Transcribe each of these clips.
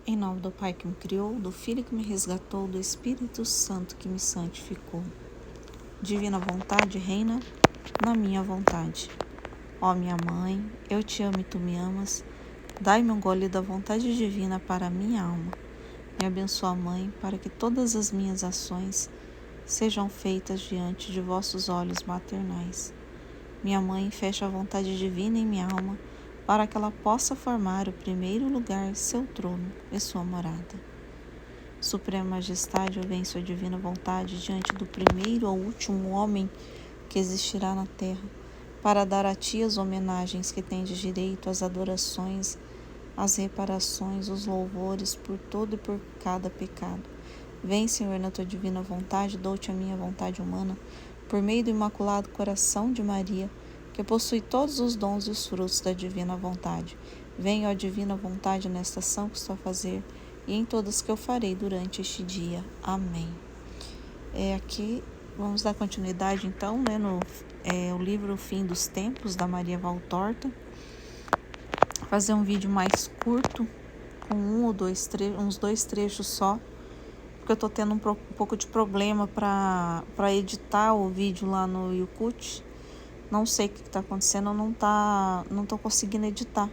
Em nome do Pai que me criou, do Filho que me resgatou, do Espírito Santo que me santificou. Divina vontade reina na minha vontade. Ó minha mãe, eu te amo e tu me amas. Dai-me um gole da vontade divina para a minha alma. Me abençoa, Mãe, para que todas as minhas ações sejam feitas diante de vossos olhos maternais. Minha Mãe, fecha a vontade divina em minha alma, para que ela possa formar o primeiro lugar, seu trono e sua morada. Suprema Majestade, eu venho sua divina vontade diante do primeiro ou último homem que existirá na terra, para dar a ti as homenagens que tendes direito, as adorações, as reparações, os louvores por todo e por cada pecado. Vem, Senhor, na tua divina vontade, dou-te a minha vontade humana, por meio do Imaculado Coração de Maria, que possui todos os dons e os frutos da divina vontade. Vem, ó divina vontade, nesta ação que estou a fazer e em todas que eu farei durante este dia. Amém. Aqui vamos dar continuidade então, no o livro O Fim dos Tempos, da Maria Valtorta. Fazer um vídeo mais curto, com uns dois trechos só, porque eu tô tendo um pouco de problema para editar o vídeo lá no YouTube. Não sei o que está acontecendo, eu não tô conseguindo editar,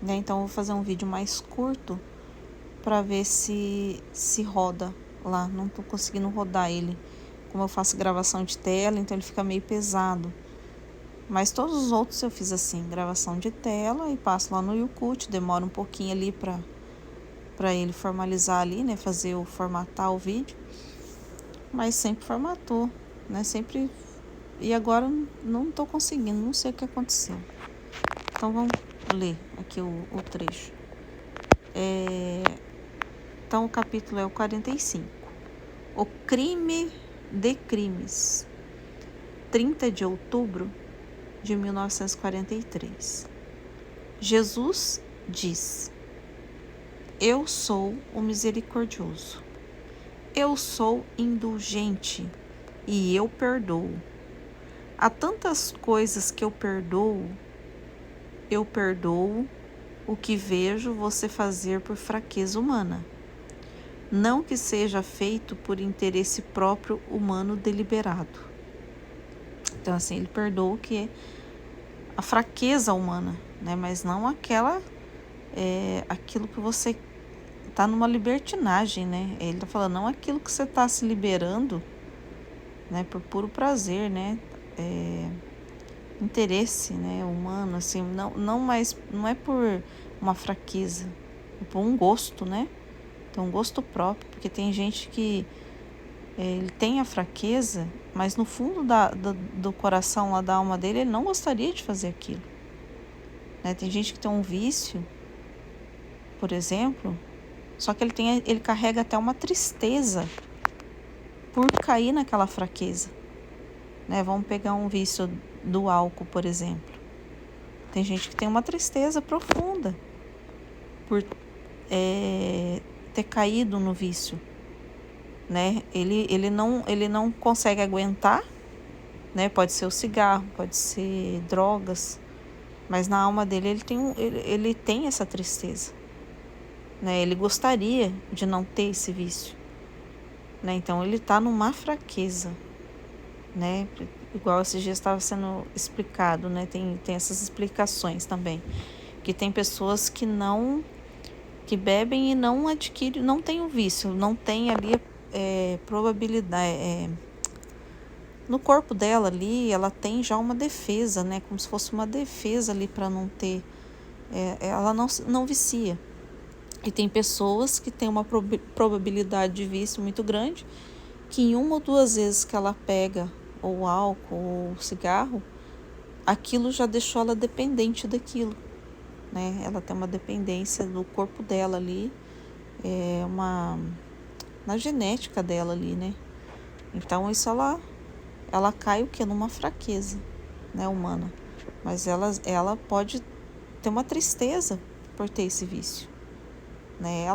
né? Então eu vou fazer um vídeo mais curto para ver se roda lá. Não tô conseguindo rodar ele. Como eu faço gravação de tela, então ele fica meio pesado. Mas todos os outros eu fiz assim, gravação de tela e passo lá no YouTube, demora um pouquinho ali para ele formalizar ali, né, formatar o vídeo. Mas sempre formatou, né, sempre. E agora não tô conseguindo, não sei o que aconteceu. Então vamos ler aqui o trecho. Então o capítulo é o 45. O crime de crimes. 30 de outubro de 1943. Jesus diz: eu sou o misericordioso. Eu sou indulgente e eu perdoo. Há tantas coisas que eu perdoo o que vejo você fazer por fraqueza humana. Não que seja feito por interesse próprio humano deliberado. Então, assim, ele perdoa o que é a fraqueza humana, né? Mas não aquilo que você está numa libertinagem, né? Ele está falando, não aquilo que você está se liberando, né? Por puro prazer, né? Interesse, né? Humano, assim, não é por uma fraqueza, é por um gosto, né? Então, um gosto próprio, porque tem gente que ele tem a fraqueza, mas no fundo do coração, lá da alma dele, ele não gostaria de fazer aquilo, né? Tem gente que tem um vício, por exemplo, só que ele carrega até uma tristeza por cair naquela fraqueza, né? Vamos pegar um vício do álcool, por exemplo. Tem gente que tem uma tristeza profunda por ter caído no vício, né? Ele não consegue aguentar, né? Pode ser o cigarro, pode ser drogas, mas na alma dele ele tem essa tristeza, né? Ele gostaria de não ter esse vício, né? Então ele está numa fraqueza, né? Igual esses dias estava sendo explicado, né? Tem essas explicações também, que tem pessoas que bebem e não adquirem, não tem o vício, não tem ali probabilidade, no corpo dela ali, ela tem já uma defesa, né? Como se fosse uma defesa ali para não ter, ela não vicia. E tem pessoas que têm uma probabilidade de vício muito grande, que em uma ou duas vezes que ela pega ou álcool ou cigarro, aquilo já deixou ela dependente daquilo, né? Ela tem uma dependência do corpo dela ali, na genética dela ali, né? Então isso ela cai o que? Numa fraqueza, né, humana. Mas ela pode ter uma tristeza por ter esse vício, né?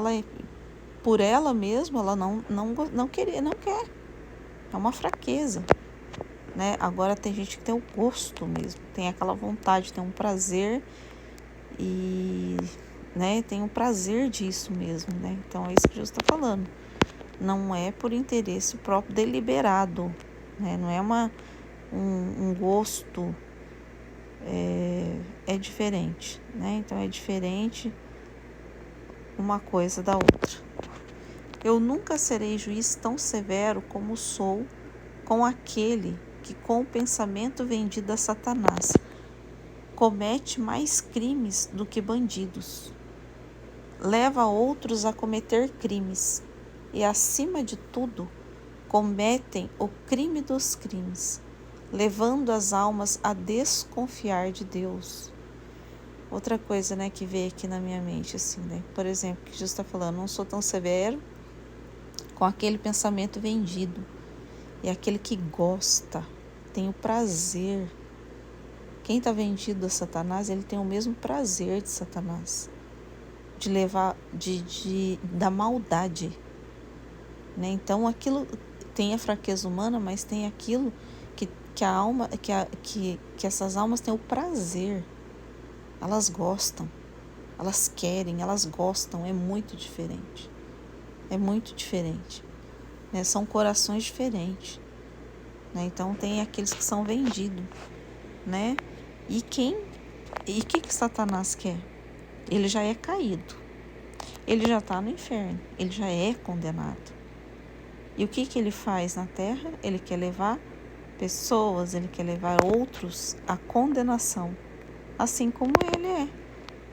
Por ela mesma, ela não quer. É uma fraqueza, né? Agora tem gente que tem o gosto mesmo, tem aquela vontade, tem um prazer e né? Tem o prazer disso mesmo, né? Então é isso que Jesus está falando. Não é por interesse próprio deliberado, né? Não é um gosto, é diferente, né? Então é diferente uma coisa da outra. Eu nunca serei juiz tão severo como sou com aquele que, com o pensamento vendido a Satanás, comete mais crimes do que bandidos, leva outros a cometer crimes e, acima de tudo, cometem o crime dos crimes, levando as almas a desconfiar de Deus. Outra coisa, né, que veio aqui na minha mente, assim, né? Por exemplo, que Jesus está falando, não sou tão severo com aquele pensamento vendido. E aquele que gosta, tem o prazer. Quem está vendido a Satanás, ele tem o mesmo prazer de Satanás, de levar, da maldade, né? Então aquilo tem a fraqueza humana, mas tem aquilo que a alma, que essas almas têm o prazer. Elas gostam, elas querem, elas gostam. É muito diferente. É muito diferente, né? São corações diferentes, né? Então tem aqueles que são vendidos, né? E o que Satanás quer? Ele já é caído, ele já está no inferno, ele já é condenado. E o que ele faz na terra? Ele quer levar pessoas, ele quer levar outros à condenação, assim como ele é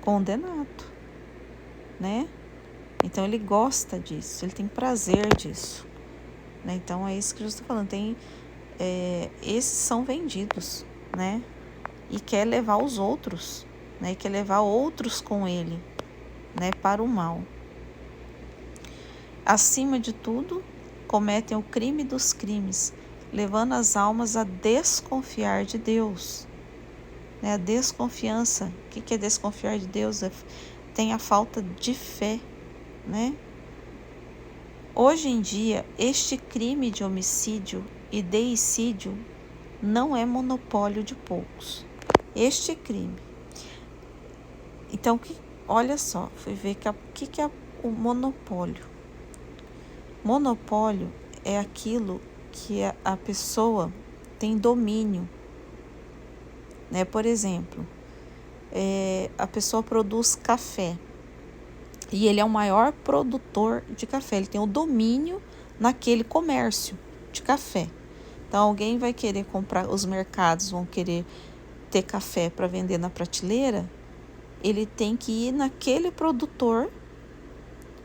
condenado, né? Então ele gosta disso, ele tem prazer disso, né? Então é isso que Jesus está falando. Esses são vendidos, né? E quer levar os outros, né? E quer levar outros com ele, né? Para o mal. Acima de tudo, cometem o crime dos crimes, levando as almas a desconfiar de Deus, né? A desconfiança. O que é desconfiar de Deus? Tem a falta de fé, né? Hoje em dia, este crime de homicídio e deicídio não é monopólio de poucos. Este crime. Então, olha só, fui ver o que é o monopólio. Monopólio é aquilo que a pessoa tem domínio, né? Por exemplo, a pessoa produz café e ele é o maior produtor de café. Ele tem o domínio naquele comércio de café. Então, alguém vai querer comprar, os mercados vão querer ter café para vender na prateleira, ele tem que ir naquele produtor,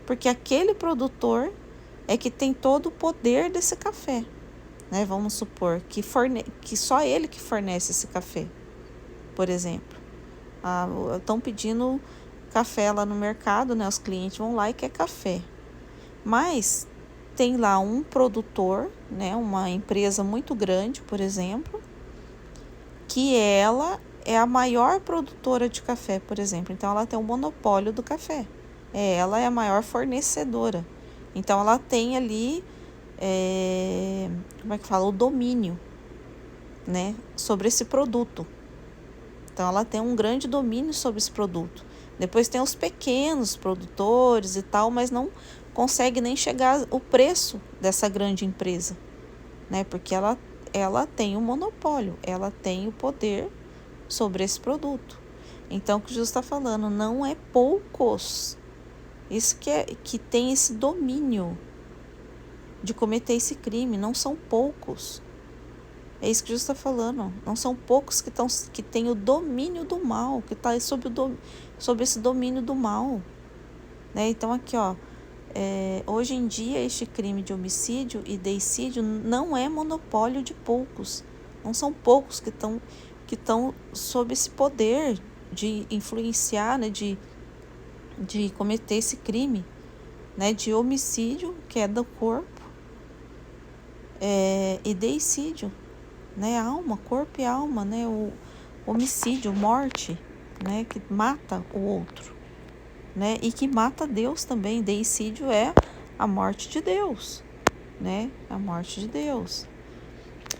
porque aquele produtor é que tem todo o poder desse café, né? Vamos supor que só ele que fornece esse café, por exemplo. Estão pedindo café lá no mercado, né? Os clientes vão lá e querem café. Mas tem lá um produtor, né? Uma empresa muito grande, por exemplo, que ela é a maior produtora de café, por exemplo. Então, ela tem o monopólio do café. Ela é a maior fornecedora. Então, ela tem ali, como é que fala? O domínio, né? Sobre esse produto. Então, ela tem um grande domínio sobre esse produto. Depois tem os pequenos produtores e tal, mas não consegue nem chegar o preço dessa grande empresa, né? Porque ela tem o monopólio, ela tem o poder sobre esse produto. Então, o que Jesus está falando, não é poucos. Isso que tem esse domínio de cometer esse crime, não são poucos. É isso que Jesus está falando. Não são poucos que têm o domínio do mal, que está sob esse domínio do mal, né? Então, aqui, ó, hoje em dia, este crime de homicídio e deicídio não é monopólio de poucos. Não são poucos que estão sob esse poder de influenciar, né, de cometer esse crime, né, de homicídio, queda do corpo, e deicídio, né, alma, corpo e alma, né, o homicídio, morte, né, que mata o outro, né, e que mata Deus também. Deicídio é a morte de Deus, né, a morte de Deus.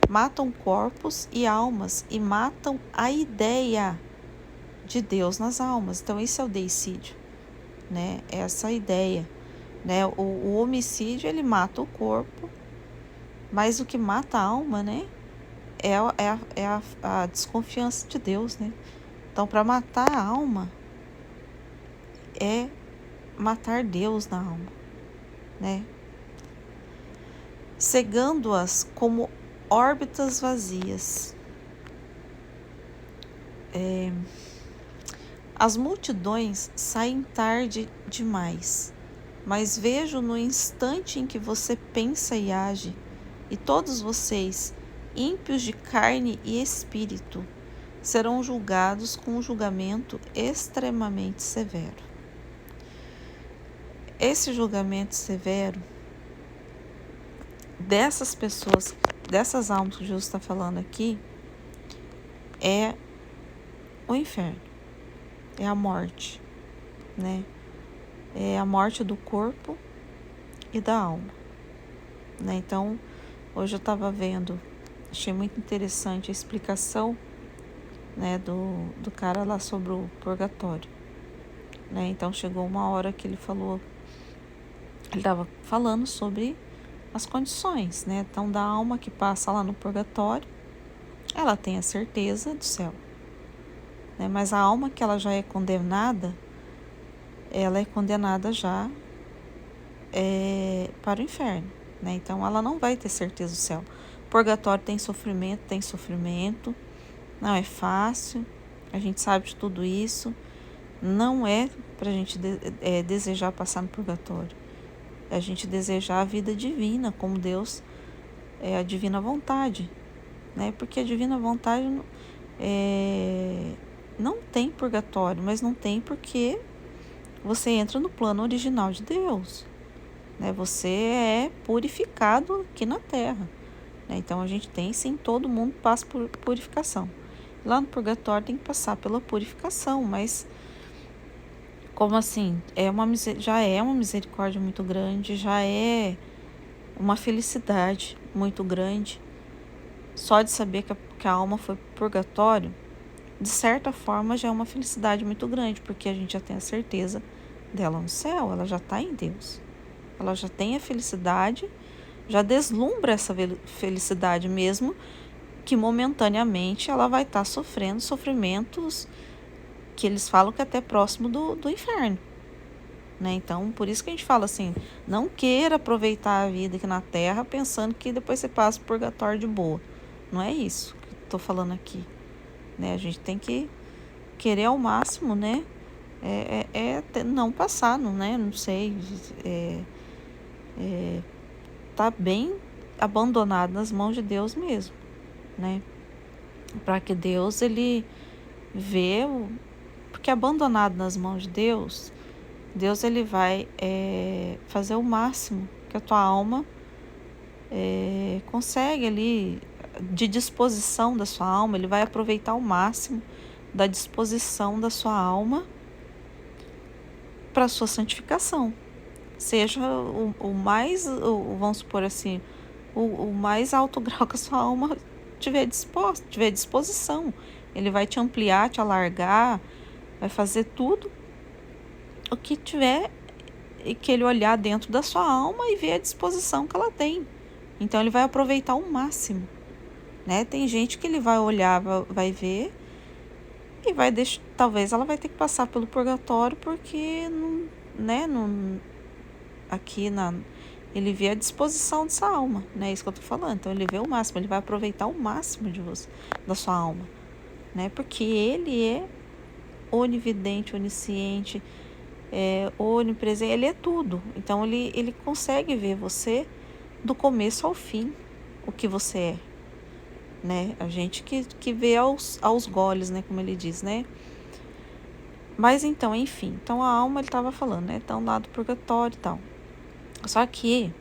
Matam corpos e almas e matam a ideia de Deus nas almas. Então, isso é o deicídio, né? Essa ideia, né? O homicídio, ele mata o corpo, mas o que mata a alma, né? É a desconfiança de Deus, né? Então, para matar a alma, é matar Deus na alma, né? Cegando-as como órbitas vazias. As multidões saem tarde demais, mas vejo no instante em que você pensa e age, e todos vocês, ímpios de carne e espírito, serão julgados com um julgamento extremamente severo. Esse julgamento severo dessas pessoas, dessas almas que Jesus está falando aqui, é o inferno, é a morte, né? É a morte do corpo e da alma, né? Então, hoje eu estava vendo, achei muito interessante a explicação, né, do cara lá sobre o purgatório, né? Então, chegou uma hora que ele estava falando sobre as condições, né? Então, da alma que passa lá no purgatório, ela tem a certeza do céu, né? Mas a alma que ela já é condenada, ela é condenada já para o inferno, né? Então, ela não vai ter certeza do céu. Purgatório tem sofrimento, não é fácil, a gente sabe de tudo isso, não é para a gente desejar passar no purgatório. A gente desejar a vida divina, como Deus, a divina vontade, né? Porque a divina vontade não tem purgatório, mas não tem porque você entra no plano original de Deus, né? Você é purificado aqui na Terra, né? Então a gente tem, sim, todo mundo passa por purificação. Lá no purgatório tem que passar pela purificação, mas como assim? Já é uma misericórdia muito grande, já é uma felicidade muito grande. Só de saber que a alma foi pro purgatório, de certa forma, já é uma felicidade muito grande, porque a gente já tem a certeza dela no céu, ela já está em Deus. Ela já tem a felicidade, já deslumbra essa felicidade mesmo, que momentaneamente ela vai estar sofrendo sofrimentos que eles falam que é até próximo do inferno, né? Então, por isso que a gente fala assim, não queira aproveitar a vida aqui na Terra pensando que depois você passa o purgatório de boa. Não é isso que eu tô falando aqui, né? A gente tem que querer ao máximo, né? Não passar, né? Não sei, tá bem abandonado nas mãos de Deus mesmo, né? Para que Deus, ele vê, porque abandonado nas mãos de Deus, Deus, ele vai fazer o máximo que a tua alma consegue ali, de disposição da sua alma, ele vai aproveitar o máximo da disposição da sua alma para a sua santificação. Seja vamos supor assim, o mais alto grau que a sua alma tiver disposição. Ele vai te ampliar, te alargar, vai fazer tudo o que tiver, e que ele olhar dentro da sua alma e ver a disposição que ela tem. Então ele vai aproveitar o máximo, né? Tem gente que ele vai olhar, vai ver e vai deixar, talvez ela vai ter que passar pelo purgatório porque ele vê a disposição dessa alma, né? É isso que eu tô falando. Então ele vê o máximo, ele vai aproveitar o máximo de você, da sua alma, né? Porque ele é onividente, onisciente, onipresente, ele é tudo. Então ele consegue ver você do começo ao fim, o que você é, né? A gente que vê aos goles, né? Como ele diz, né? Mas então, enfim, então a alma, ele estava falando, né? Então lá do purgatório e tal. Só que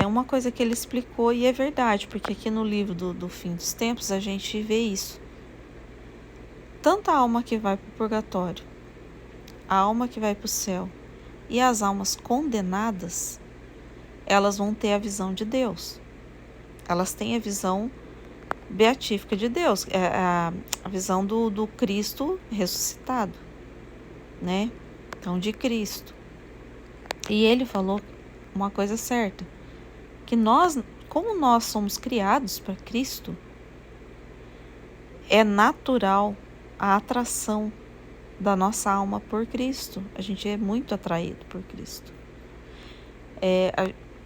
uma coisa que ele explicou, e é verdade, porque aqui no livro do Fim dos Tempos a gente vê isso. Tanto a alma que vai para o purgatório, a alma que vai para o céu e as almas condenadas, elas vão ter a visão de Deus. Elas têm a visão beatífica de Deus, a visão do Cristo ressuscitado, né? então de Cristo. E ele falou uma coisa certa, que nós, como nós somos criados para Cristo, é natural a atração da nossa alma por Cristo. A gente é muito atraído por Cristo.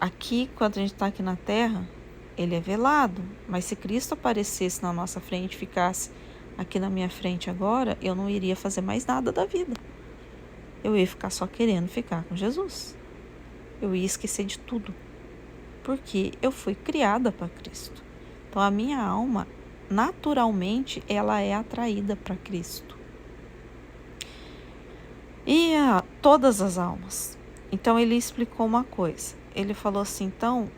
Aqui, quando a gente está aqui na Terra, ele é velado, mas se Cristo aparecesse na nossa frente, ficasse aqui na minha frente agora, eu não iria fazer mais nada da vida. Eu ia ficar só querendo ficar com Jesus. Eu ia esquecer de tudo, porque eu fui criada para Cristo. Então a minha alma, naturalmente, ela é atraída para Cristo. E todas as almas. Então ele explicou uma coisa. Ele falou assim, então,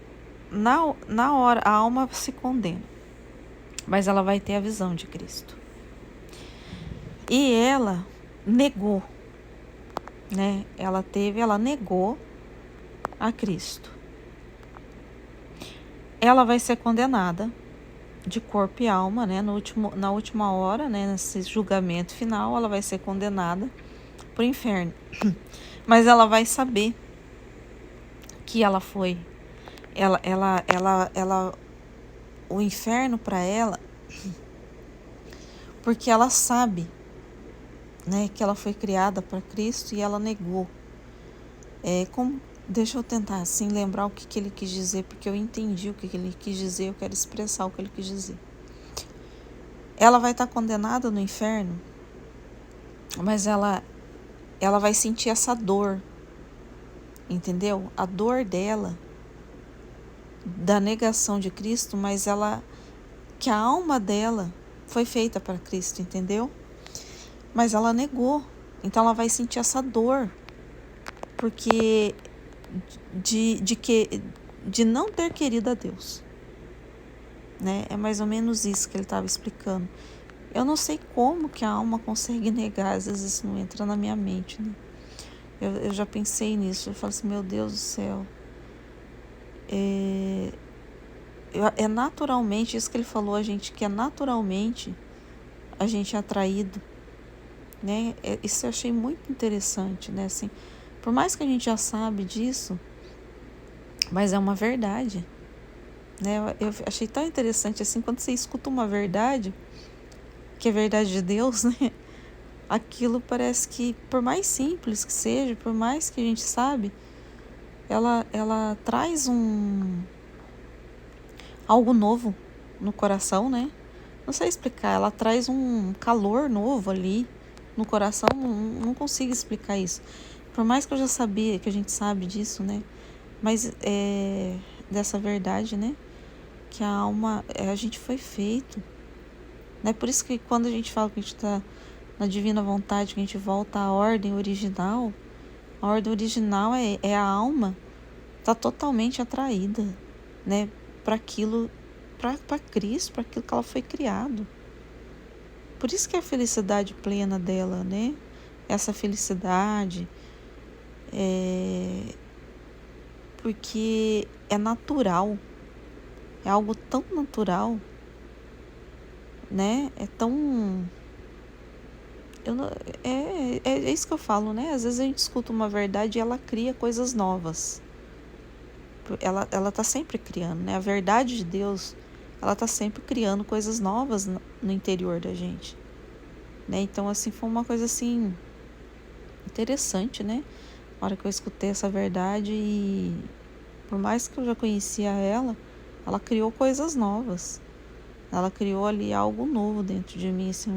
na hora a alma se condena, mas ela vai ter a visão de Cristo. E ela negou, né? Ela negou a Cristo. Ela vai ser condenada de corpo e alma, né? Na última hora, né? Nesse julgamento final, ela vai ser condenada para o inferno. Mas ela vai saber que ela foi. O inferno para ela, porque ela sabe, né? Que ela foi criada para Cristo e ela negou. Deixa eu tentar assim lembrar o que ele quis dizer, porque eu entendi o que ele quis dizer, eu quero expressar o que ele quis dizer. Ela vai estar condenada no inferno, mas ela vai sentir essa dor, entendeu? A dor dela, da negação de Cristo, mas que a alma dela foi feita para Cristo, entendeu? Mas ela negou, então ela vai sentir essa dor, porque de não ter querido a Deus, né? É mais ou menos isso que ele estava explicando. Eu não sei como que a alma consegue negar, às vezes isso não entra na minha mente, né? Eu já pensei nisso, eu falo assim, meu Deus do céu. É naturalmente, isso que ele falou, que é naturalmente a gente é atraído, né? Isso eu achei muito interessante, né? Assim, por mais que a gente já sabe disso, mas é uma verdade, né? Eu achei tão interessante, assim, quando você escuta uma verdade, que é verdade de Deus, né? Aquilo parece que, por mais simples que seja, por mais que a gente sabe, ela traz algo novo no coração, né? Não sei explicar, ela traz um calor novo ali no coração, não consigo explicar isso. Por mais que eu já sabia, que a gente sabe disso, né? Mas dessa verdade, né? Que a alma, a gente foi feito, né? Por isso que quando a gente fala que a gente está na divina vontade, que a gente volta à ordem original, a ordem original é a alma tá totalmente atraída, né? Para aquilo, para Cristo, para aquilo que ela foi criado. Por isso que é a felicidade plena dela, né? Essa felicidade porque é natural, é algo tão natural, né? É tão... é isso que eu falo, né? Às vezes a gente escuta uma verdade e ela cria coisas novas. Ela tá sempre criando, né? A verdade de Deus, ela tá sempre criando coisas novas no interior da gente, né? Então, assim, foi uma coisa, assim, interessante, né? Na hora que eu escutei essa verdade e por mais que eu já conhecia ela criou coisas novas. Ela criou ali algo novo dentro de mim, assim,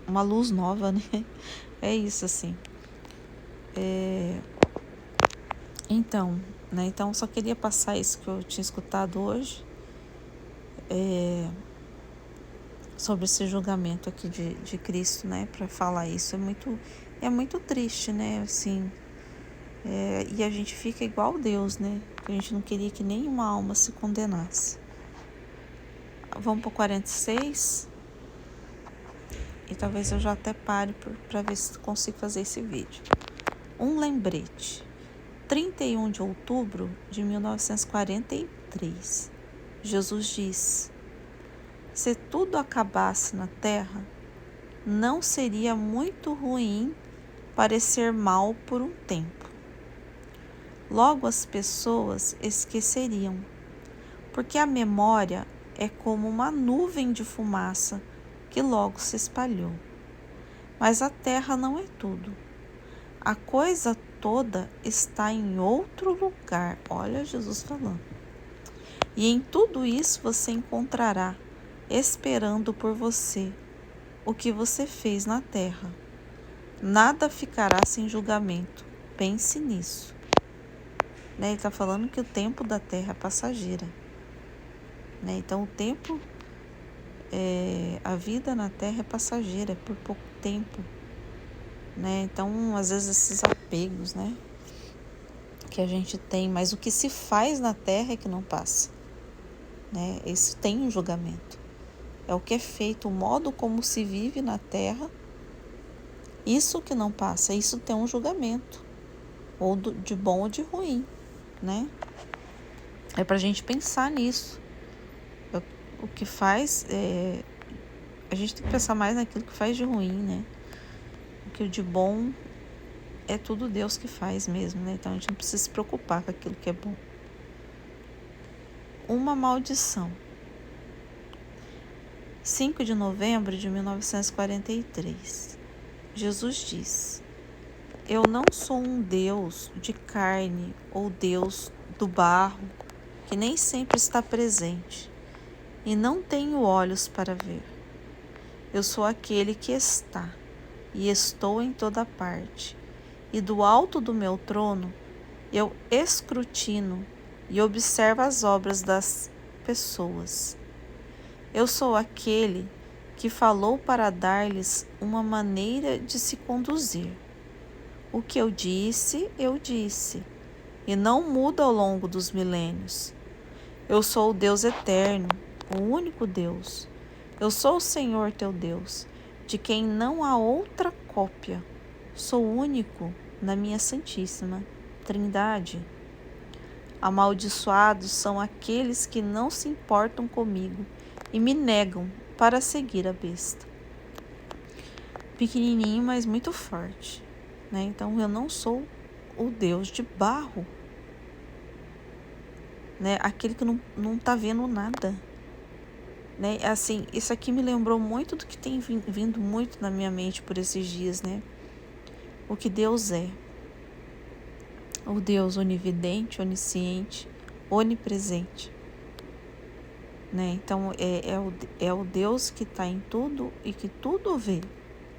uma luz nova, né? É isso, assim. Então, né? Então, só queria passar isso que eu tinha escutado hoje, sobre esse julgamento aqui de Cristo, né? Para falar isso é muito triste, né? Assim, e a gente fica igual Deus, né? A gente não queria que nenhuma alma se condenasse. Vamos para o 46 e talvez eu já até pare para ver se consigo fazer esse vídeo. Um lembrete. 31 de outubro de 1943, Jesus disse: se tudo acabasse na terra, não seria muito ruim parecer mal por um tempo. Logo as pessoas esqueceriam, porque a memória é como uma nuvem de fumaça que logo se espalhou. Mas a terra não é tudo. A coisa toda está em outro lugar. Olha Jesus falando. E em tudo isso você encontrará, esperando por você, o que você fez na terra. Nada ficará sem julgamento. Pense nisso. Ele está falando que o tempo da terra é passageira. Então o tempo, a vida na terra é passageira, é por pouco tempo. Então, às vezes, esses apegos, que a gente tem, mas o que se faz na terra é que não passa. Isso tem um julgamento. É o que é feito, o modo como se vive na terra, isso que não passa, isso tem um julgamento, ou de bom ou de ruim, É pra gente pensar nisso. O que faz, a gente tem que pensar mais naquilo que faz de ruim, Porque o de bom é tudo Deus que faz mesmo, Então a gente não precisa se preocupar com aquilo que é bom. Uma maldição. 5 de novembro de 1943. Jesus diz: eu não sou um Deus de carne ou Deus do barro, que nem sempre está presente, e não tenho olhos para ver. Eu sou aquele que está, e estou em toda parte, e do alto do meu trono eu escrutino e observo as obras das pessoas. Eu sou aquele que falou para dar-lhes uma maneira de se conduzir. O que eu disse, e não muda ao longo dos milênios. Eu sou o Deus eterno, o único Deus. Eu sou o Senhor teu Deus, de quem não há outra cópia. Sou único na minha Santíssima Trindade. Amaldiçoados são aqueles que não se importam comigo e me negam para seguir a besta. Pequenininho, mas muito forte. Então eu não sou o Deus de barro, aquele que não está vendo nada. Assim, isso aqui me lembrou muito do que tem vindo muito na minha mente por esses dias, O que Deus é. O Deus onividente, onisciente, onipresente. Então é o Deus que está em tudo e que tudo vê.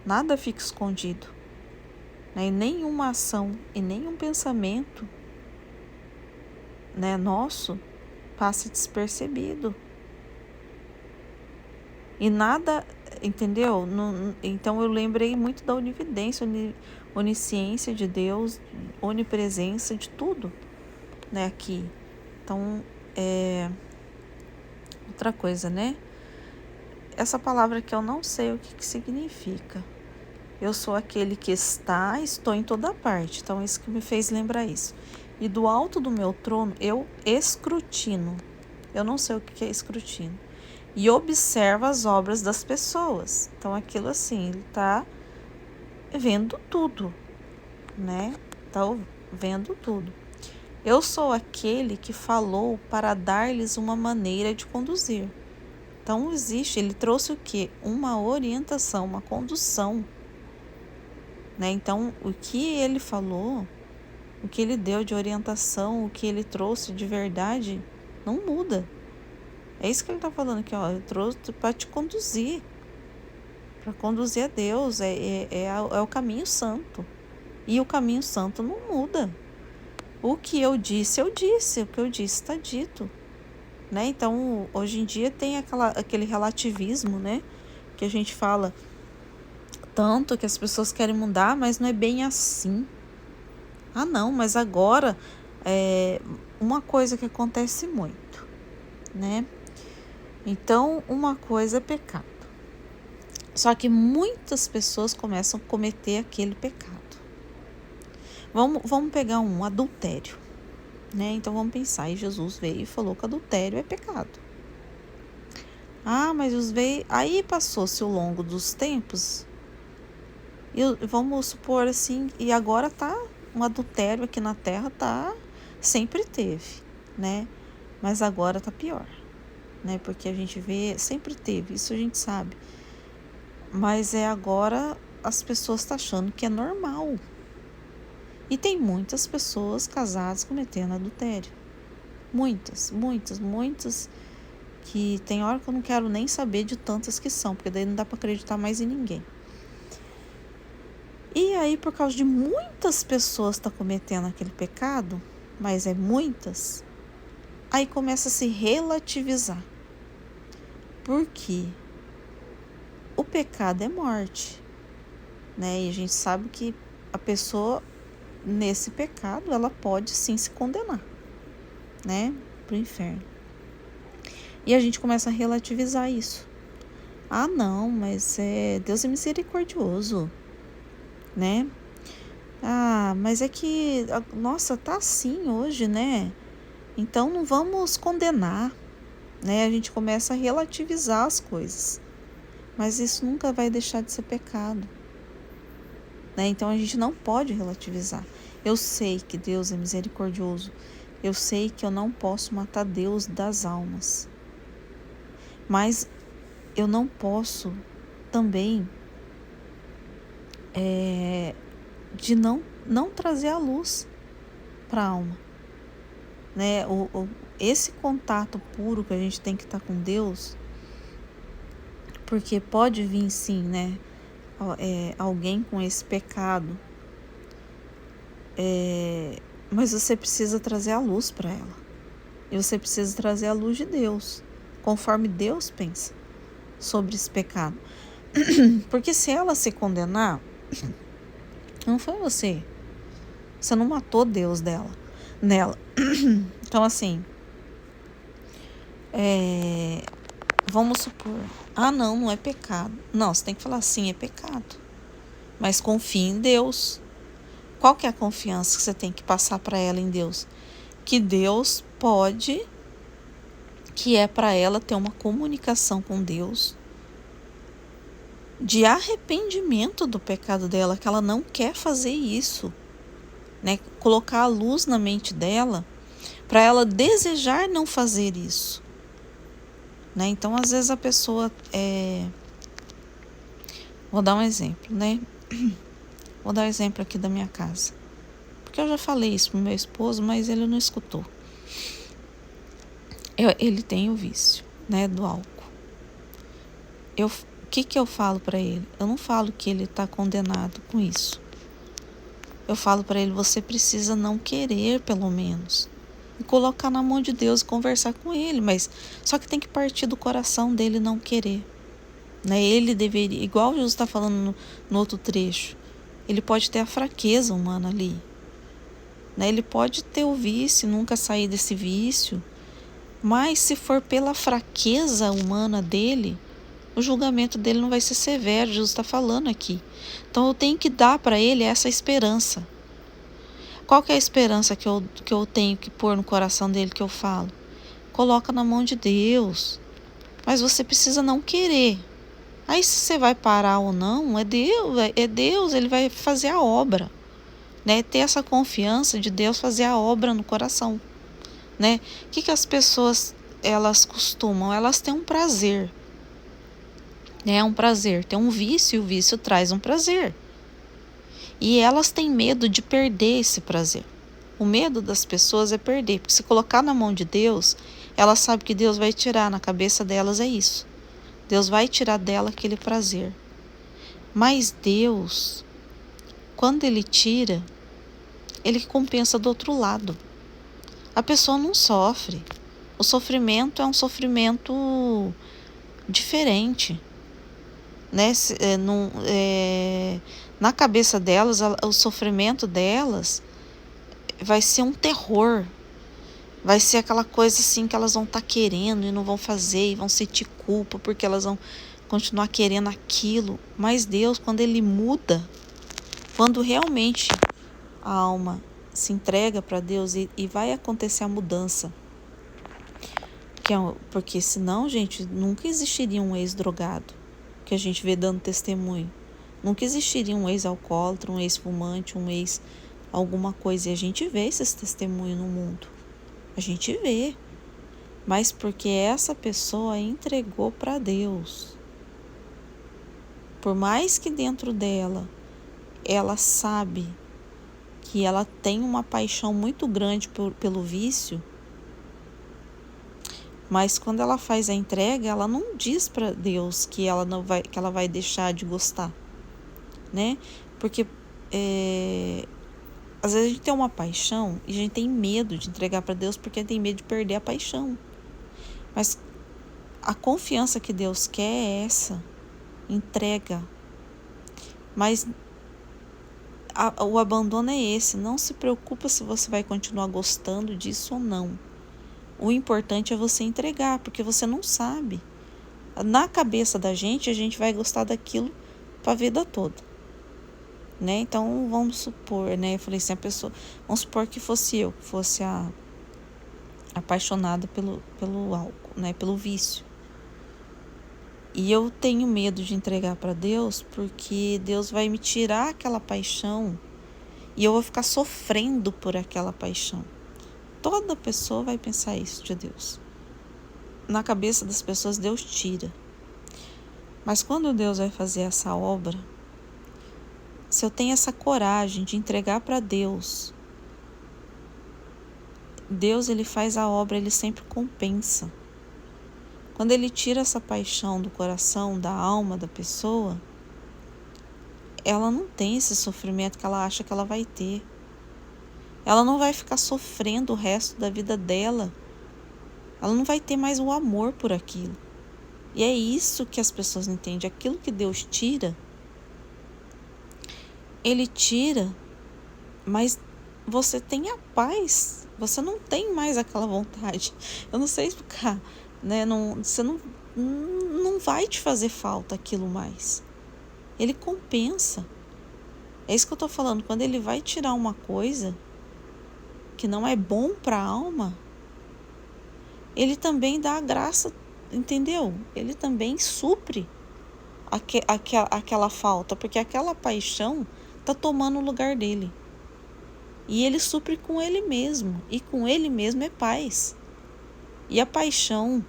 Nada fica escondido. Nenhuma ação e nenhum pensamento nosso passa despercebido. E nada, entendeu? Então eu lembrei muito da onividência, onisciência de Deus, onipresença de tudo, aqui. Então, outra coisa, Essa palavra que eu não sei o que significa. Eu sou aquele que estou em toda parte. Então, isso que me fez lembrar isso. E do alto do meu trono, eu escrutino. Eu não sei o que é escrutino. E observo as obras das pessoas. Então, aquilo assim, ele está vendo tudo, Está vendo tudo. Eu sou aquele que falou para dar-lhes uma maneira de conduzir. Então, ele trouxe o quê? Uma orientação, uma condução. Então, o que ele falou, o que ele deu de orientação, o que ele trouxe de verdade, não muda. É isso que ele está falando aqui, eu trouxe para te conduzir, para conduzir a Deus, é o caminho santo. E o caminho santo não muda. O que eu disse, o que eu disse está dito. Então, hoje em dia tem aquele relativismo, que a gente fala tanto que as pessoas querem mudar, mas não é bem assim. Ah, não, mas agora uma coisa que acontece muito, Então, uma coisa é pecado. Só que muitas pessoas começam a cometer aquele pecado. Vamos pegar um adultério, Então, vamos pensar, e Jesus veio e falou que adultério é pecado. Ah, mas aí passou-se ao longo dos tempos, vamos supor assim, e agora tá um adultério aqui na Terra, sempre teve, né? Mas agora tá pior, né? Porque a gente vê, sempre teve, isso a gente sabe. Mas agora as pessoas estão achando que é normal. E tem muitas pessoas casadas cometendo adultério. Muitas, que tem hora que eu não quero nem saber de tantas que são, porque daí não dá para acreditar mais em ninguém. E aí, por causa de muitas pessoas tá cometendo aquele pecado, mas muitas, aí começa a se relativizar. Por quê? O pecado é morte, né? E a gente sabe que a pessoa, nesse pecado, ela pode sim se condenar, né? Pro inferno. E a gente começa a relativizar isso. Ah, não, mas Deus é misericordioso, né? Ah, mas é que, nossa, tá assim hoje, né? Então não vamos condenar, né? A gente começa a relativizar as coisas. Mas isso nunca vai deixar de ser pecado, né? Então a gente não pode relativizar. Eu sei que Deus é misericordioso. Eu sei que eu não posso matar Deus das almas. Mas eu não posso também de não trazer a luz para a alma, né? Esse contato puro que a gente tem que estar com Deus, porque pode vir sim, né? Alguém com esse pecado, mas você precisa trazer a luz para ela. E você precisa trazer a luz de Deus, conforme Deus pensa sobre esse pecado. Porque se ela se condenar, não foi você. Você não matou Deus nela. Então, assim, vamos supor, não é pecado. Não, você tem que falar sim, é pecado. Mas confie em Deus. Qual que é a confiança que você tem que passar para ela em Deus? Que Deus pode, que é para ela ter uma comunicação com Deus de arrependimento do pecado dela, que ela não quer fazer isso, né? Colocar a luz na mente dela para ela desejar não fazer isso, né? Então, às vezes a pessoa vou dar um exemplo, né? Vou dar um exemplo aqui da minha casa, porque eu já falei isso pro meu esposo, mas ele não escutou. Ele tem o vício, né, do álcool. O que eu falo para ele? Eu não falo que ele está condenado com isso. Eu falo para ele, você precisa não querer, pelo menos, e colocar na mão de Deus e conversar com ele, mas só que tem que partir do coração dele não querer, né? Ele deveria, igual Jesus está falando no outro trecho, ele pode ter a fraqueza humana ali, né? Ele pode ter o vício, nunca sair desse vício, mas se for pela fraqueza humana dele, o julgamento dele não vai ser severo. Jesus está falando aqui. Então eu tenho que dar para ele essa esperança. Qual que é a esperança que eu tenho que pôr no coração dele, que eu falo? Coloca na mão de Deus. Mas você precisa não querer. Aí se você vai parar ou não, é Deus, ele vai fazer a obra, né? Ter essa confiança de Deus fazer a obra no coração, né? O que as pessoas, elas costumam? Elas têm um prazer, né? Um prazer, tem um vício, e o vício traz um prazer. E elas têm medo de perder esse prazer. O medo das pessoas é perder, porque se colocar na mão de Deus, ela sabe que Deus vai tirar, na cabeça delas é isso. Deus vai tirar dela aquele prazer. Mas Deus, quando Ele tira, Ele compensa do outro lado. A pessoa não sofre. O sofrimento é um sofrimento diferente, né? Na cabeça delas, o sofrimento delas vai ser um terror. Vai ser aquela coisa assim que elas vão estar querendo e não vão fazer, e vão sentir culpa porque elas vão continuar querendo aquilo. Mas Deus, quando Ele muda, quando realmente a alma se entrega para Deus e vai acontecer a mudança, porque senão, gente, nunca existiria um ex-drogado que a gente vê dando testemunho. Nunca existiria um ex-alcoólatra, um ex-fumante, um ex alguma coisa. E a gente vê esses testemunhos no mundo. A gente vê. Mas porque essa pessoa entregou para Deus. Por mais que dentro dela ela sabe que ela tem uma paixão muito grande pelo vício, mas quando ela faz a entrega, ela não diz para Deus que ela vai deixar de gostar, né? Porque às vezes a gente tem uma paixão e a gente tem medo de entregar para Deus porque tem medo de perder a paixão. Mas a confiança que Deus quer é essa, entrega. Mas o abandono é esse. Não se preocupa se você vai continuar gostando disso ou não. O importante é você entregar, porque você não sabe. Na cabeça da gente, a gente vai gostar daquilo para a vida toda, né? Então, vamos supor, né? Eu falei assim, vamos supor que fosse eu, que fosse apaixonada pelo álcool, né? Pelo vício. E eu tenho medo de entregar para Deus, porque Deus vai me tirar aquela paixão e eu vou ficar sofrendo por aquela paixão. Toda pessoa vai pensar isso de Deus. Na cabeça das pessoas, Deus tira. Mas quando Deus vai fazer essa obra, se eu tenho essa coragem de entregar para Deus, Deus, ele faz a obra, ele sempre compensa. Quando ele tira essa paixão do coração, da alma da pessoa, ela não tem esse sofrimento que ela acha que ela vai ter. Ela não vai ficar sofrendo o resto da vida dela. Ela não vai ter mais o amor por aquilo. E é isso que as pessoas não entendem. Aquilo que Deus tira, ele tira, mas você tem a paz. Você não tem mais aquela vontade. Eu não sei explicar, né? Você não vai te fazer falta aquilo mais. Ele compensa. É isso que eu tô falando. Quando ele vai tirar uma coisa que não é bom para a alma, ele também dá a graça, entendeu? Ele também supre aquela falta, porque aquela paixão tá tomando o lugar dele. E ele supre com ele mesmo, e com ele mesmo é paz. E a paixão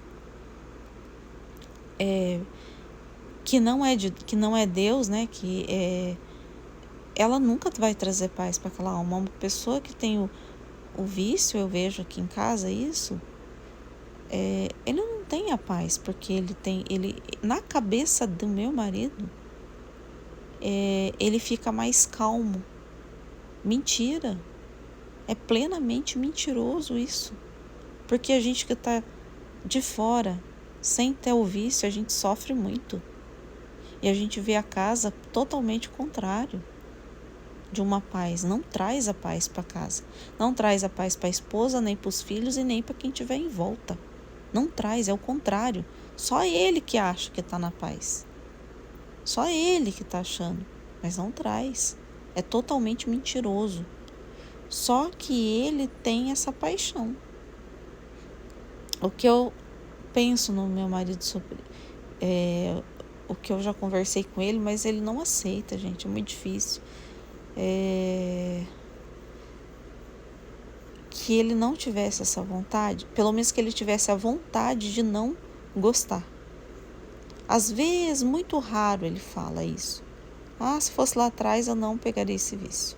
que não é Deus, né? Ela nunca vai trazer paz para aquela alma. Uma pessoa que tem o vício, eu vejo aqui em casa isso, ele não tem a paz, porque ele na cabeça do meu marido, ele fica mais calmo. Mentira, é plenamente mentiroso isso, porque a gente que está de fora, sem ter o vício, a gente sofre muito, e a gente vê a casa totalmente contrário de uma paz. Não traz a paz para casa, não traz a paz para a esposa, nem para os filhos e nem para quem estiver em volta. Não traz, é o contrário. Só ele que acha que está na paz, só ele que está achando, mas não traz. É totalmente mentiroso. Só que ele tem essa paixão. O que eu penso no meu marido sobre o que eu já conversei com ele, mas ele não aceita, gente, é muito difícil. Que ele não tivesse essa vontade, pelo menos que ele tivesse a vontade de não gostar. Às vezes, muito raro ele fala isso. Se fosse lá atrás eu não pegaria esse vício.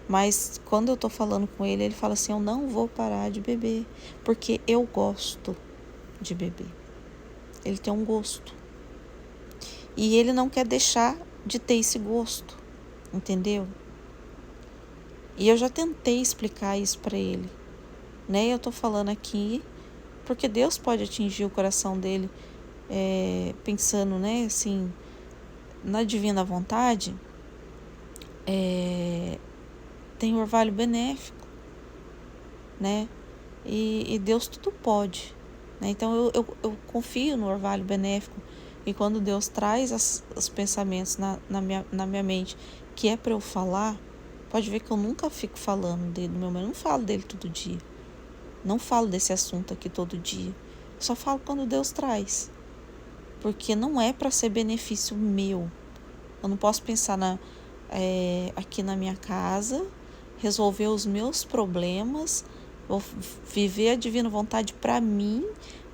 Mas quando eu tô falando com ele, ele fala assim, eu não vou parar de beber, porque eu gosto de beber. Ele tem um gosto. E ele não quer deixar de ter esse gosto, entendeu? E eu já tentei explicar isso para ele, né? Eu tô falando aqui porque Deus pode atingir o coração dele, pensando, né, assim, na divina vontade. Tem o orvalho benéfico, né? E Deus tudo pode, né? Então eu confio no orvalho benéfico, e quando Deus traz os pensamentos na minha mente, que é para eu falar, pode ver que eu nunca fico falando dele, do meu marido, não falo dele todo dia, não falo desse assunto aqui todo dia, só falo quando Deus traz, porque não é para ser benefício meu, Eu não posso pensar aqui na minha casa, resolver os meus problemas, vou viver a divina vontade para mim,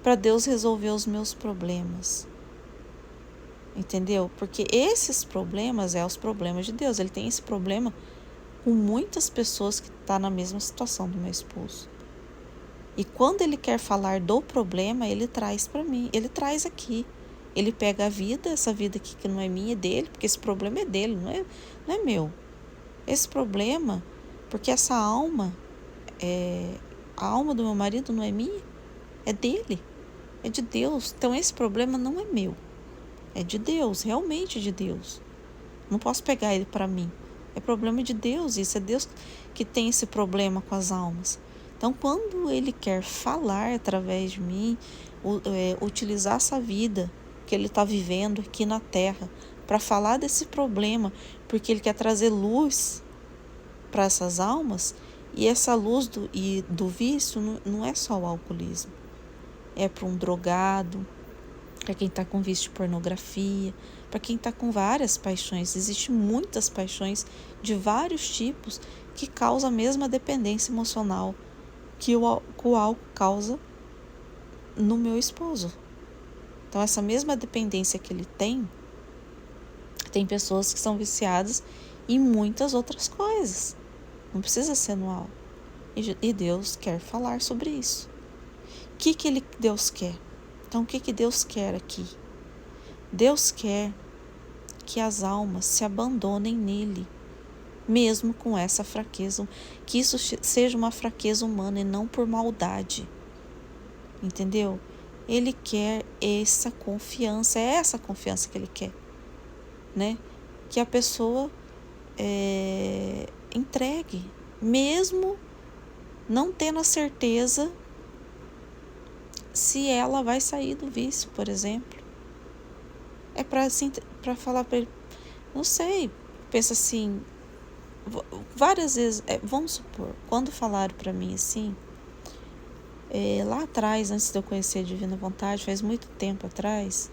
para Deus resolver os meus problemas. Entendeu? Porque esses problemas os problemas de Deus. Ele tem esse problema com muitas pessoas que estão na mesma situação do meu esposo. E quando ele quer falar do problema, ele traz para mim, ele traz aqui. Ele pega a vida, essa vida aqui que não é minha, é dele, porque esse problema é dele, não é meu. Esse problema, porque essa alma, a alma do meu marido não é minha, é dele, é de Deus. Então esse problema não é meu, é de Deus, realmente de Deus. Não posso pegar ele para mim. É problema de Deus, isso é Deus que tem esse problema com as almas. Então, quando ele quer falar através de mim, utilizar essa vida que ele está vivendo aqui na Terra para falar desse problema, porque ele quer trazer luz para essas almas, e essa luz do vício não é só o alcoolismo, é para um drogado, para quem está com vício de pornografia, para quem está com várias paixões. Existem muitas paixões de vários tipos que causam a mesma dependência emocional que o álcool causa no meu esposo. Então, essa mesma dependência que ele tem pessoas que são viciadas em muitas outras coisas. Não precisa ser no álcool. E Deus quer falar sobre isso. O que Deus quer? Então, o que Deus quer aqui? Deus quer que as almas se abandonem nele, mesmo com essa fraqueza, que isso seja uma fraqueza humana e não por maldade. Entendeu? Ele quer essa confiança, é essa confiança que ele quer, né? Que a pessoa entregue, mesmo não tendo a certeza se ela vai sair do vício, por exemplo. É para falar para ele, não sei, pensa assim, várias vezes, vamos supor, quando falaram para mim assim, lá atrás, antes de eu conhecer a Divina Vontade, faz muito tempo atrás,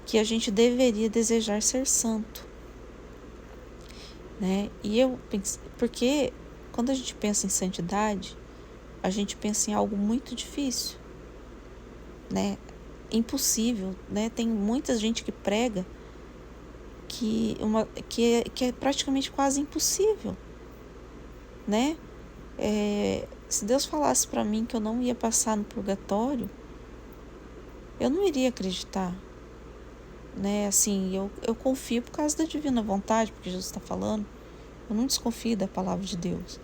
que a gente deveria desejar ser santo, né? E eu pensei, porque quando a gente pensa em santidade, a gente pensa em algo muito difícil, né? Impossível, né? Tem muita gente que prega que é praticamente quase impossível, né? Se Deus falasse para mim que eu não ia passar no purgatório, eu não iria acreditar, né? Assim, eu confio por causa da divina vontade, porque Jesus está falando. Eu não desconfio da palavra de Deus.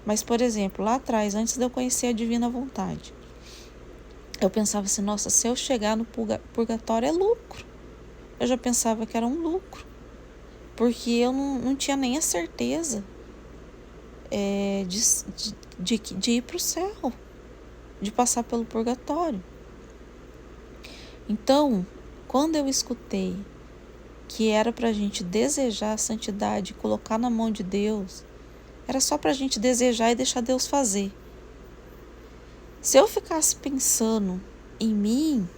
Mas, por exemplo, lá atrás, antes de eu conhecer a divina vontade, eu pensava assim, nossa, se eu chegar no purgatório é lucro. Eu já pensava que era um lucro, porque eu não tinha nem a certeza de ir para o céu, de passar pelo purgatório. Então, quando eu escutei que era para a gente desejar a santidade, colocar na mão de Deus, era só para a gente desejar e deixar Deus fazer. Se eu ficasse pensando em mim,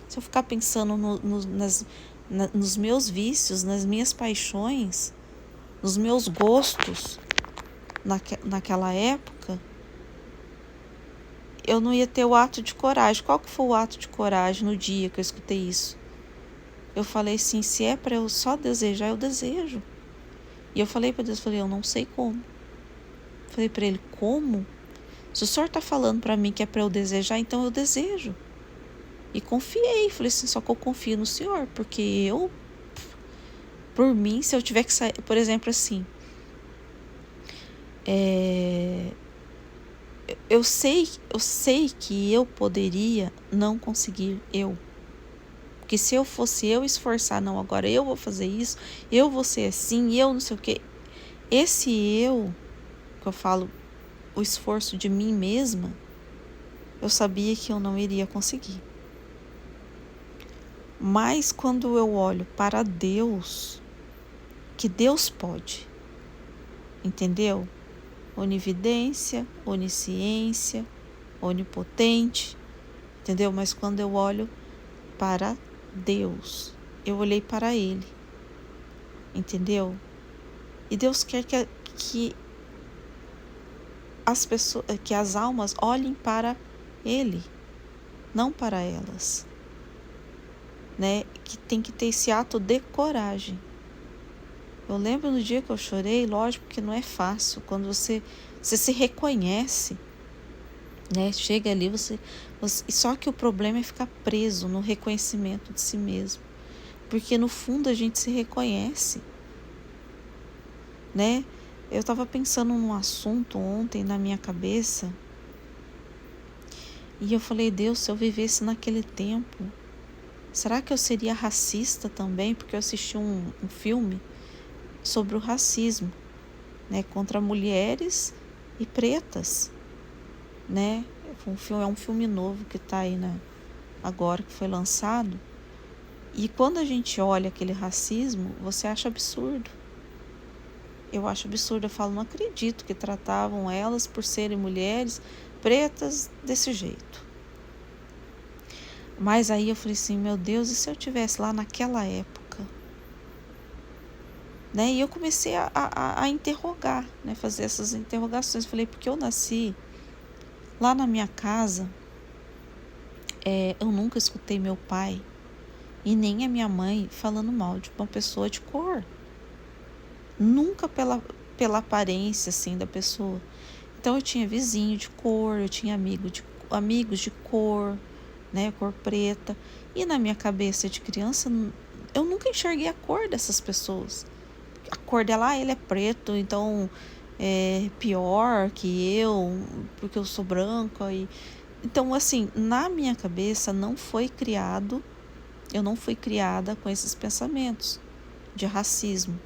se eu ficar pensando nos meus vícios, nas minhas paixões, nos meus gostos naquela época, eu não ia ter o ato de coragem. Qual que foi o ato de coragem no dia que eu escutei isso? Eu falei assim, se é para eu só desejar, eu desejo. E eu falei para Deus, eu não sei como. Falei para ele, como? Se o Senhor está falando para mim que é para eu desejar, então eu desejo. E confiei, falei assim, só que eu confio no Senhor, porque por mim, se eu tiver que sair, por exemplo, assim, eu sei que eu poderia não conseguir porque se eu fosse eu esforçar, não, agora eu vou fazer isso, eu vou ser assim, eu não sei o quê, esse eu, que eu falo, o esforço de mim mesma, eu sabia que eu não iria conseguir. Mas quando eu olho para Deus, que Deus pode, entendeu? Onividência, onisciência, onipotente, entendeu? Mas quando eu olho para Deus, eu olhei para Ele, entendeu? E Deus quer que as pessoas, que as almas olhem para Ele, não para elas, né? Que tem que ter esse ato de coragem. Eu lembro no dia que eu chorei, lógico que não é fácil, quando você se reconhece, né? Chega ali, só que o problema é ficar preso no reconhecimento de si mesmo, porque no fundo a gente se reconhece, né? Eu estava pensando num assunto ontem na minha cabeça, e eu falei, Deus, se eu vivesse naquele tempo, será que eu seria racista também? Porque eu assisti um filme sobre o racismo, né, contra mulheres e pretas, né? É um filme novo que está aí, né, agora que foi lançado. E quando a gente olha aquele racismo, você acha absurdo. Eu acho absurdo, eu falo, não acredito que tratavam elas por serem mulheres pretas desse jeito. Mas aí eu falei assim, meu Deus, e se eu tivesse lá naquela época? Né? E eu comecei a interrogar, né? Fazer essas interrogações. Falei, porque eu nasci lá na minha casa, eu nunca escutei meu pai e nem a minha mãe falando mal de uma pessoa de cor. Nunca pela aparência, assim, da pessoa. Então eu tinha vizinho de cor, eu tinha amigos de cor, né, cor preta. E na minha cabeça de criança, eu nunca enxerguei a cor dessas pessoas. A cor dela, ele é preto, então é pior que eu, porque eu sou branca. Então, assim, na minha cabeça eu não fui criada com esses pensamentos de racismo,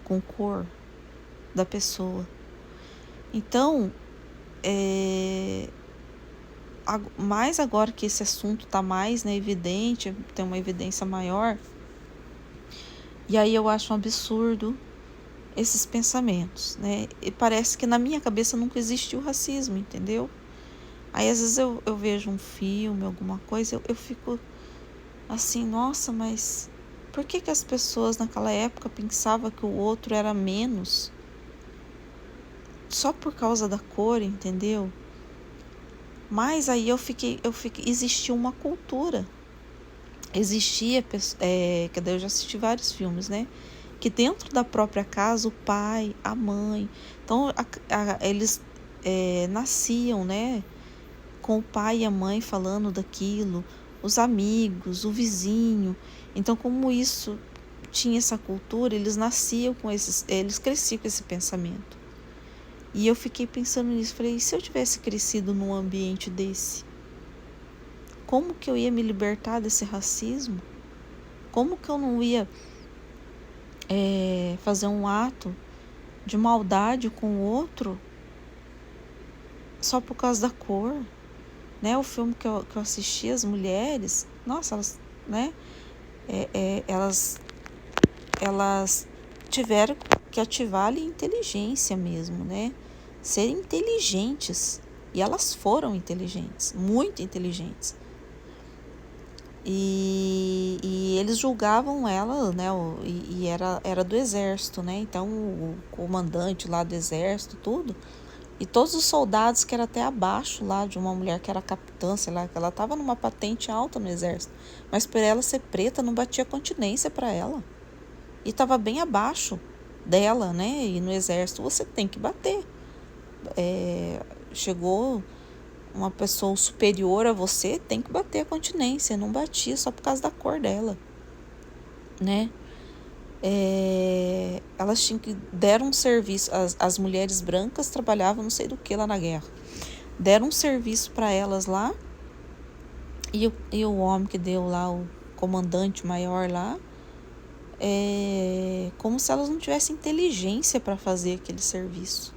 com cor da pessoa. Então, mais agora que esse assunto está mais, né, evidente, tem uma evidência maior, e aí eu acho um absurdo esses pensamentos, né? E parece que na minha cabeça nunca existiu racismo, entendeu? Aí às vezes eu vejo um filme, alguma coisa, eu fico assim, nossa, mas por que as pessoas naquela época pensavam que o outro era menos? Só por causa da cor, entendeu? Mas aí existia uma cultura. Existia, que daí eu já assisti vários filmes, né? Que dentro da própria casa, o pai, a mãe, então eles nasciam, né? Com o pai e a mãe falando daquilo, os amigos, o vizinho. Então, como isso tinha essa cultura, eles cresciam com esse pensamento. E eu fiquei pensando nisso, falei, e se eu tivesse crescido num ambiente desse? Como que eu ia me libertar desse racismo? Como que eu não ia fazer um ato de maldade com o outro só por causa da cor? Né? O filme que eu assisti, as mulheres, nossa, elas, né? Elas tiveram que ativar ali a inteligência mesmo, né? Ser inteligentes. E elas foram inteligentes, muito inteligentes. E eles julgavam ela, né? E era do exército, né? Então o comandante lá do exército, tudo. E todos os soldados que eram até abaixo lá de uma mulher que era capitã, sei lá, que ela estava numa patente alta no exército. Mas por ela ser preta, não batia continência para ela. E estava bem abaixo dela, né? E no exército você tem que bater. Chegou uma pessoa superior a você, tem que bater a continência. Não batia só por causa da cor dela, né? Elas deram um serviço, as mulheres brancas trabalhavam não sei do que lá na guerra, deram um serviço para elas lá, e o homem que deu lá, o comandante maior lá, como se elas não tivessem inteligência para fazer aquele serviço.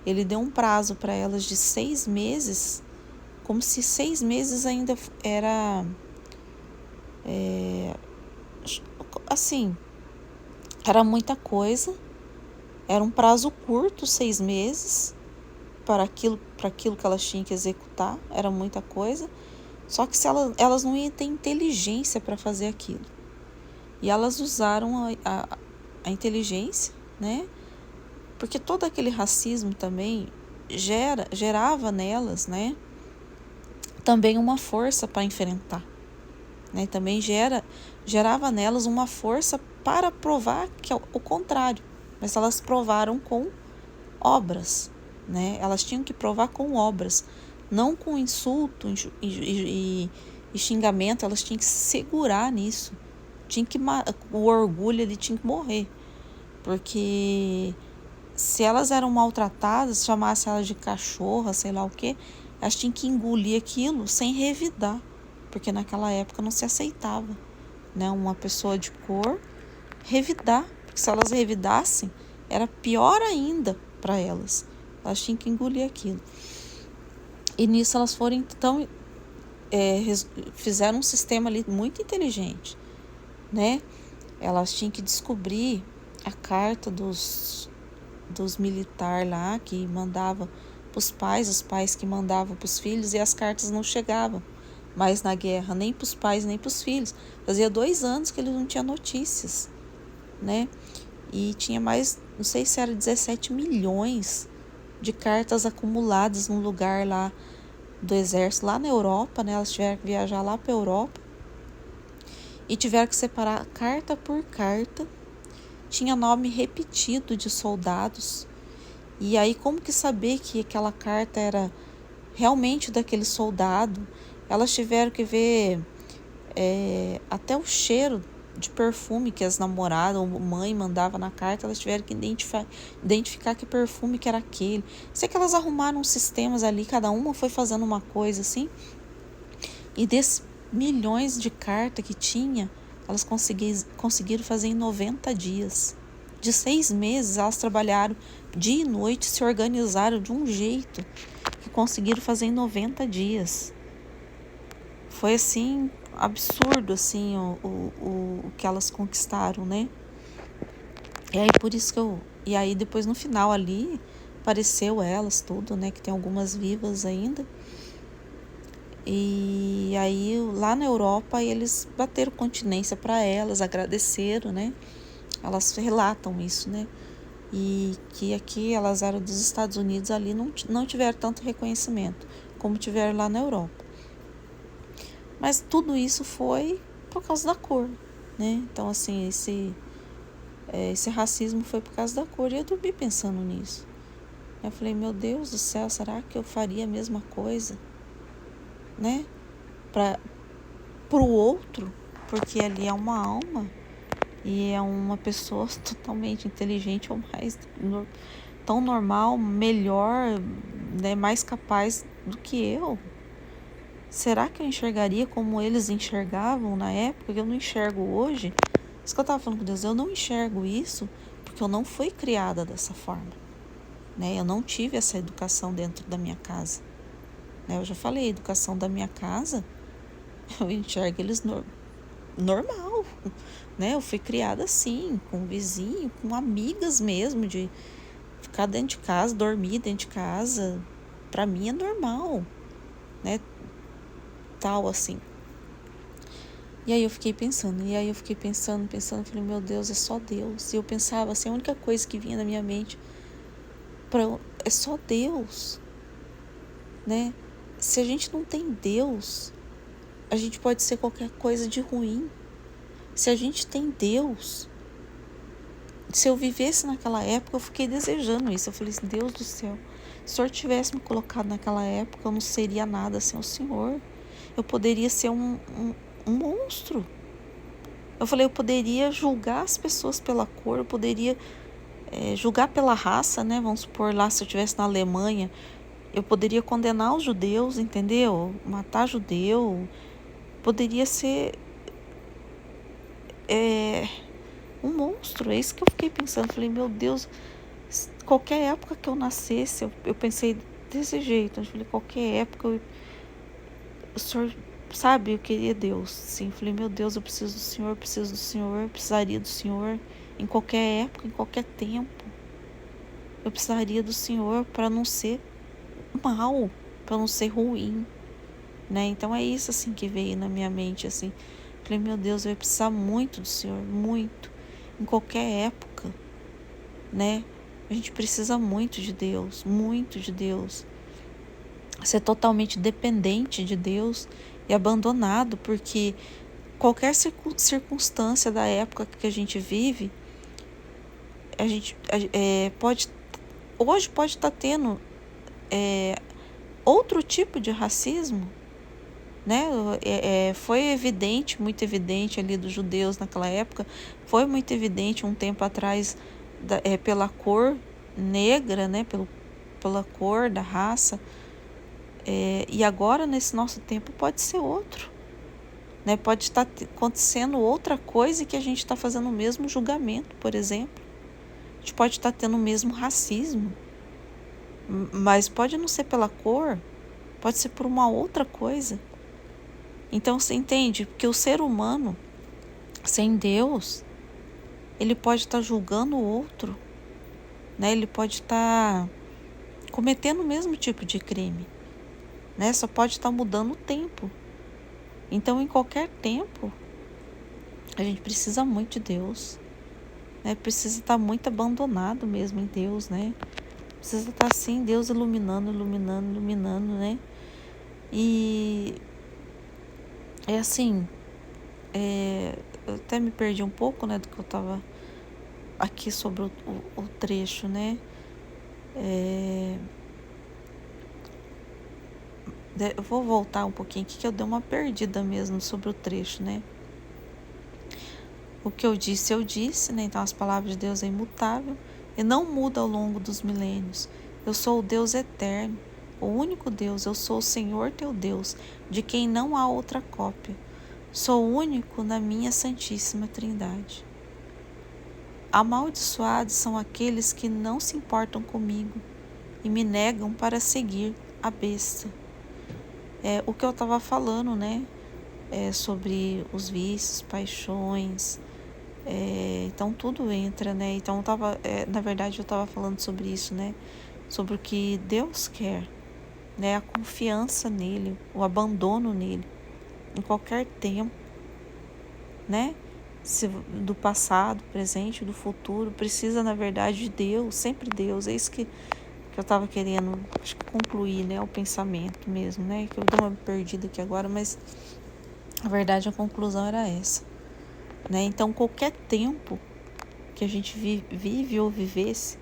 Ele deu um prazo para elas de 6 meses, como se 6 meses ainda era assim, era muita coisa, era um prazo curto, 6 meses, para aquilo que elas tinham que executar, era muita coisa, só que elas não iam ter inteligência para fazer aquilo. E elas usaram a inteligência, né? Porque todo aquele racismo também gerava nelas, né? Também uma força para enfrentar, né? Também gerava nelas uma força para provar que é o contrário, mas elas provaram com obras, né? Elas tinham que provar com obras, não com insulto e xingamento. Elas tinham que se segurar nisso, o orgulho ele tinha que morrer, porque se elas eram maltratadas, chamasse elas de cachorra, sei lá o que, elas tinham que engolir aquilo sem revidar, porque naquela época não se aceitava, né, uma pessoa de cor revidar, porque se elas revidassem, era pior ainda para elas. Elas tinham que engolir aquilo. E nisso elas foram, então, fizeram um sistema ali muito inteligente, né? Elas tinham que descobrir a carta dos militares lá, que mandava para os pais que mandavam para os filhos, e as cartas não chegavam mais na guerra, nem para os pais, nem para os filhos. Fazia 2 anos que eles não tinham notícias, né? E tinha mais, não sei se era 17 milhões de cartas acumuladas num lugar lá do exército, lá na Europa, né? Elas tiveram que viajar lá para a Europa e tiveram que separar carta por carta. Tinha nome repetido de soldados. E aí, como que saber que aquela carta era realmente daquele soldado? Elas tiveram que ver até o cheiro de perfume que as namoradas ou mãe mandava na carta. Elas tiveram que identificar que perfume que era aquele. Sei que elas arrumaram sistemas ali, cada uma foi fazendo uma coisa assim. E desses milhões de cartas que tinha, elas conseguiram fazer em 90 dias. De 6 meses, elas trabalharam dia e noite, se organizaram de um jeito que conseguiram fazer em 90 dias. Foi assim, absurdo assim o que elas conquistaram, né? E aí por isso que E aí depois no final ali, apareceu elas tudo, né? Que tem algumas vivas ainda. E aí lá na Europa eles bateram continência para elas, agradeceram, né? Elas relatam isso, né? E que aqui elas eram dos Estados Unidos, ali não tiveram tanto reconhecimento como tiveram lá na Europa. Mas tudo isso foi por causa da cor, né? Então assim, esse racismo foi por causa da cor. E eu dormi pensando nisso. Eu falei, meu Deus do céu, será que eu faria a mesma coisa, né? Pro outro, porque ali é uma alma e é uma pessoa totalmente inteligente, ou mais tão normal, melhor, né, mais capaz do que eu. Será que eu enxergaria como eles enxergavam na época? Que eu não enxergo hoje. Isso que eu estava falando com Deus, eu não enxergo isso porque eu não fui criada dessa forma, né? Eu não tive essa educação dentro da minha casa, né? Eu já falei, a educação da minha casa, eu enxergo eles normal, né? Eu fui criada assim, com um vizinho, com amigas mesmo, de ficar dentro de casa, dormir dentro de casa. Para mim é normal, né? Tal assim. E aí eu fiquei pensando, falei, meu Deus, é só Deus. E eu pensava assim, a única coisa que vinha na minha mente é só Deus, né? Se a gente não tem Deus, a gente pode ser qualquer coisa de ruim. Se a gente tem Deus, se eu vivesse naquela época, eu fiquei desejando isso. Eu falei assim, Deus do céu, se o Senhor tivesse me colocado naquela época, eu não seria nada sem o Senhor. Eu poderia ser um monstro. Eu falei, eu poderia julgar as pessoas pela cor, eu poderia julgar pela raça, né? Vamos supor lá, se eu estivesse na Alemanha, eu poderia condenar os judeus, entendeu? Matar judeu. Poderia ser um monstro. É isso que eu fiquei pensando. Eu falei, meu Deus, qualquer época que eu nascesse, eu pensei desse jeito. Eu falei, qualquer época, o Senhor, sabe, eu queria Deus. Sim, eu falei, meu Deus, eu preciso do Senhor, eu precisaria do Senhor em qualquer época, em qualquer tempo. Eu precisaria do Senhor para não ser mal, para não ser ruim, né? Então é isso assim que veio na minha mente assim. Falei, meu Deus, eu ia precisar muito do Senhor, muito, em qualquer época, né? A gente precisa muito de Deus, muito de Deus. Ser totalmente dependente de Deus e abandonado, porque qualquer circunstância da época que a gente vive, a gente hoje pode estar tendo outro tipo de racismo, né? Foi evidente, muito evidente ali dos judeus naquela época, foi muito evidente um tempo atrás pela cor negra, né? Pela cor da raça, e agora nesse nosso tempo pode ser outro, né? Pode estar acontecendo outra coisa e que a gente está fazendo o mesmo julgamento, por exemplo. A gente pode estar tendo o mesmo racismo, mas pode não ser pela cor, pode ser por uma outra coisa. Então você entende que o ser humano, sem Deus, ele pode estar julgando o outro, né? Ele pode estar cometendo o mesmo tipo de crime, né? Só pode estar mudando o tempo. Então, em qualquer tempo, a gente precisa muito de Deus, né? Precisa estar muito abandonado mesmo em Deus, né? Precisa estar assim, Deus iluminando, né? E é assim, eu até me perdi um pouco, né, do que eu estava aqui sobre o trecho, né? Eu vou voltar um pouquinho aqui, que eu dei uma perdida mesmo sobre o trecho, né? O que eu disse, né? Então as palavras de Deus é imutável e não muda ao longo dos milênios. Eu sou o Deus eterno, o único Deus, eu sou o Senhor teu Deus, de quem não há outra cópia. Sou único na minha Santíssima Trindade. Amaldiçoados são aqueles que não se importam comigo e me negam para seguir a besta. O que eu estava falando, né? Sobre os vícios, paixões. Então tudo entra, né? Então na verdade eu estava falando sobre isso, né? Sobre o que Deus quer, né? A confiança nele, o abandono nele, em qualquer tempo, né? Do passado, presente, do futuro, precisa na verdade de Deus, sempre Deus. É isso que eu estava querendo, acho que concluir, né? O pensamento mesmo, né? Que eu dei uma perdida aqui agora, mas na verdade a conclusão era essa, né? Então qualquer tempo que a gente vive ou vivesse,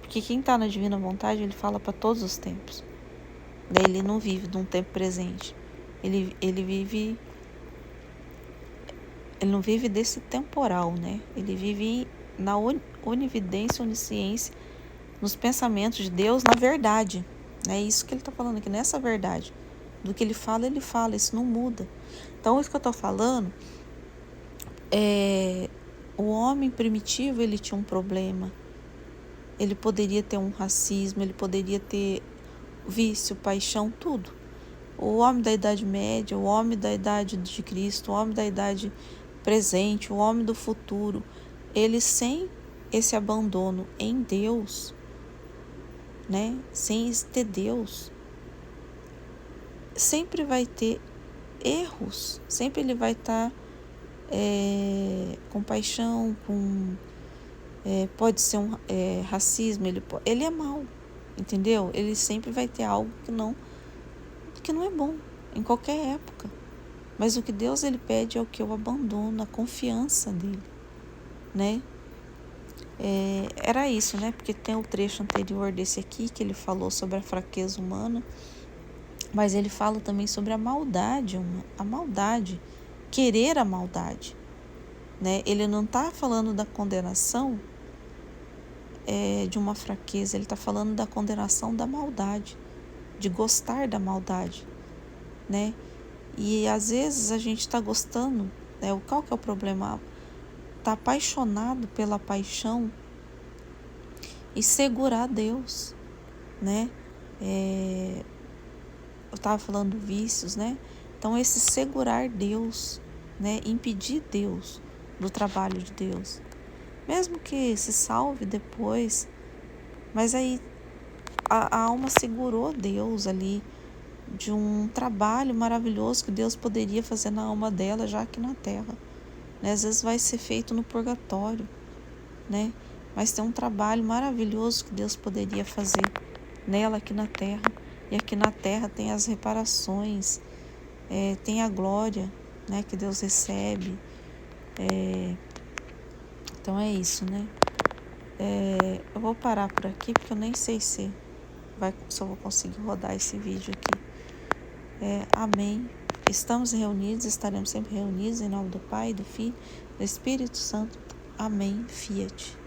porque quem está na divina vontade, ele fala para todos os tempos, né? Ele não vive de um tempo presente, ele não vive desse temporal, né? Ele vive na onividência, onisciência, nos pensamentos de Deus, na verdade, né? Isso que ele está falando aqui, nessa verdade, do que ele fala, isso não muda. Então isso que eu estou falando o homem primitivo, ele tinha um problema. Ele poderia ter um racismo, ele poderia ter vício, paixão, tudo. O homem da Idade Média, o homem da Idade de Cristo, o homem da Idade presente, o homem do futuro, ele sem esse abandono em Deus, né? Sem ter Deus, sempre vai ter erros, sempre ele vai estar com paixão, pode ser um racismo, ele é mau, entendeu? Ele sempre vai ter algo que não é bom, em qualquer época. Mas o que Deus ele pede é o que eu abandono, a confiança dele, né? Era isso, né? Porque tem o trecho anterior desse aqui, que ele falou sobre a fraqueza humana, mas ele fala também sobre a maldade, querer a maldade, né? Ele não está falando da condenação de uma fraqueza, ele está falando da condenação da maldade, de gostar da maldade, né? E às vezes a gente está gostando, né? Qual que é o problema? Está apaixonado pela paixão e segurar Deus, né? Eu estava falando vícios, né? Então esse segurar Deus, né? Impedir Deus do trabalho de Deus, mesmo que se salve depois, mas aí a alma segurou Deus ali de um trabalho maravilhoso que Deus poderia fazer na alma dela já aqui na terra, né? Às vezes vai ser feito no purgatório, né? mas tem um trabalho maravilhoso que Deus poderia fazer nela aqui na terra. E aqui na terra tem as reparações, tem a glória, né, que Deus recebe. Então é isso, né? Eu vou parar por aqui porque eu nem sei se eu vou conseguir rodar esse vídeo aqui. Amém. Estamos reunidos, estaremos sempre reunidos em nome do Pai, do Filho, do Espírito Santo. Amém. Fiat.